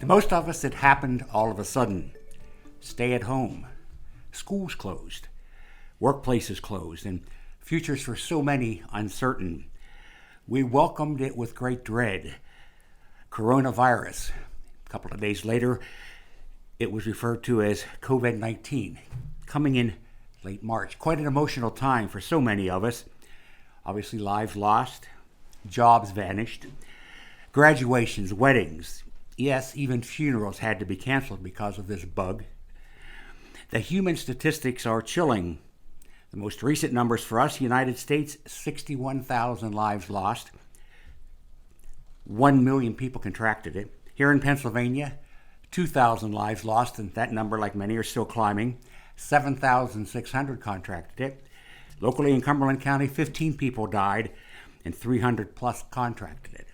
To most of us, it happened all of a sudden. Stay at home, schools closed, workplaces closed, and futures for so many uncertain. We welcomed it with great dread. Coronavirus. A couple of days later, it was referred to as COVID-19, coming in late March. Quite an emotional time for so many of us. Obviously, lives lost, jobs vanished, graduations, weddings, yes, even funerals had to be canceled because of this bug. The human statistics are chilling. The most recent numbers for us, United States, 61,000 lives lost. 1 million people contracted it. Here in Pennsylvania, 2,000 lives lost, and that number, like many, are still climbing. 7,600 contracted it. Locally in Cumberland County, 15 people died, and 300 plus contracted it.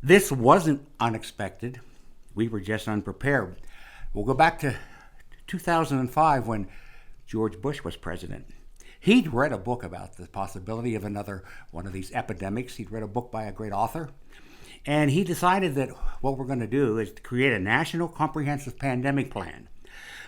This wasn't unexpected. We were just unprepared. We'll go back to 2005 when George Bush was president. He'd read a book about the possibility of another one of these epidemics. He'd read a book by a great author. And he decided that what we're going to do is to create a national comprehensive pandemic plan,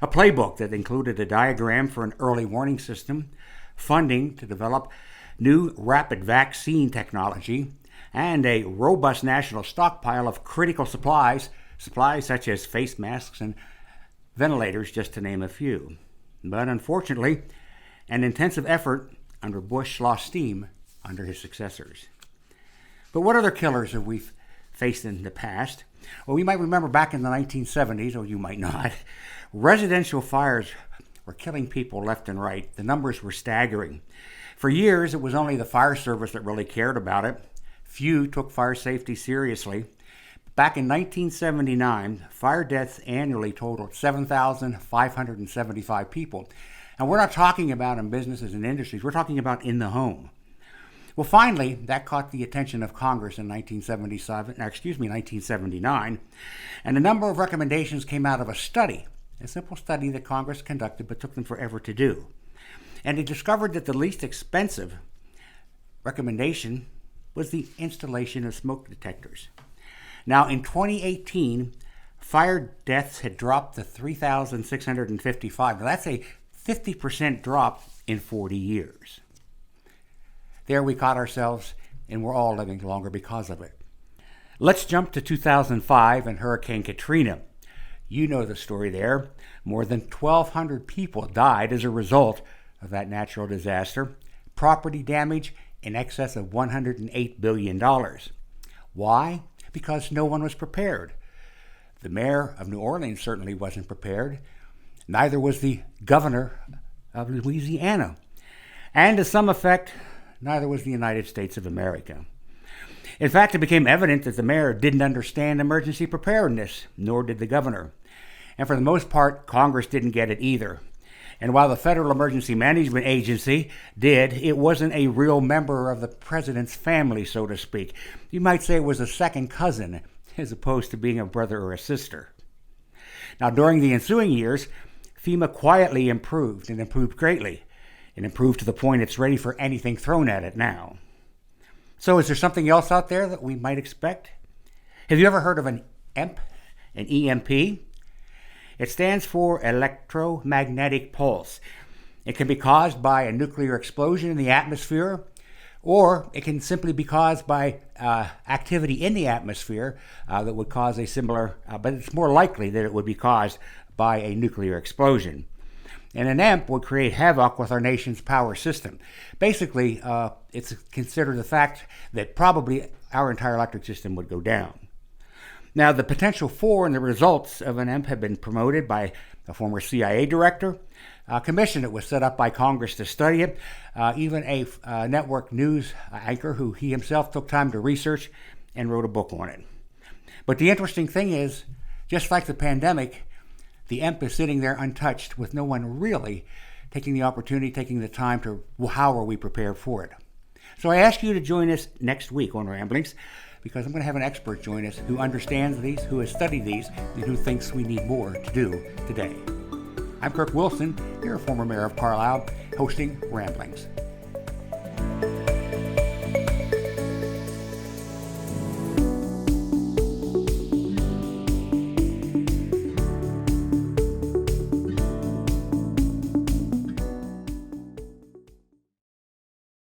a playbook that included a diagram for an early warning system, funding to develop new rapid vaccine technology, and a robust national stockpile of critical supplies such as face masks and ventilators, just to name a few. But unfortunately, an intensive effort under Bush lost steam under his successors. But what other killers have we faced in the past? Well, we might remember back in the 1970s, or you might not, residential fires were killing people left and right. The numbers were staggering. For years, it was only the fire service that really cared about it. Few took fire safety seriously. Back in 1979, fire deaths annually totaled 7,575 people. And we're not talking about in businesses and industries, we're talking about in the home. Well, finally, that caught the attention of Congress in 1979, and a number of recommendations came out of a study, a simple study that Congress conducted but took them forever to do. And it discovered that the least expensive recommendation was the installation of smoke detectors. Now, in 2018, fire deaths had dropped to 3,655. Now, that's a 50% drop in 40 years. There we caught ourselves, and we're all living longer because of it. Let's jump to 2005 and Hurricane Katrina. You know the story there. More than 1,200 people died as a result of that natural disaster. Property damage in excess of $108 billion. Why? Because no one was prepared. The mayor of New Orleans certainly wasn't prepared. Neither was the governor of Louisiana. And to some effect, neither was the United States of America. In fact, it became evident that the mayor didn't understand emergency preparedness, nor did the governor. And for the most part, Congress didn't get it either. And while the Federal Emergency Management Agency did, it wasn't a real member of the president's family, so to speak. You might say it was a second cousin, as opposed to being a brother or a sister. Now, during the ensuing years, FEMA quietly improved, and improved greatly. It improved to the point it's ready for anything thrown at it now. So is there something else out there that we might expect? Have you ever heard of an EMP, an EMP? It stands for electromagnetic pulse. It can be caused by a nuclear explosion in the atmosphere, or it can simply be caused by activity in the atmosphere that would cause a similar, but it's more likely that it would be caused by a nuclear explosion. And an EMP would create havoc with our nation's power system. Basically, it's considered the fact that probably our entire electric system would go down. Now, the potential for and the results of an EMP have been promoted by a former CIA director, a commission that was set up by Congress to study it, even a network news anchor who he himself took time to research and wrote a book on it. But the interesting thing is, just like the pandemic, the EMP is sitting there untouched with no one really taking the opportunity, taking the time to, well, how are we prepared for it? So I ask you to join us next week on Ramblings, because I'm going to have an expert join us who understands these, who has studied these, and who thinks we need more to do today. I'm Kirk Wilson, your former Mayor of Carlisle, hosting Ramblings.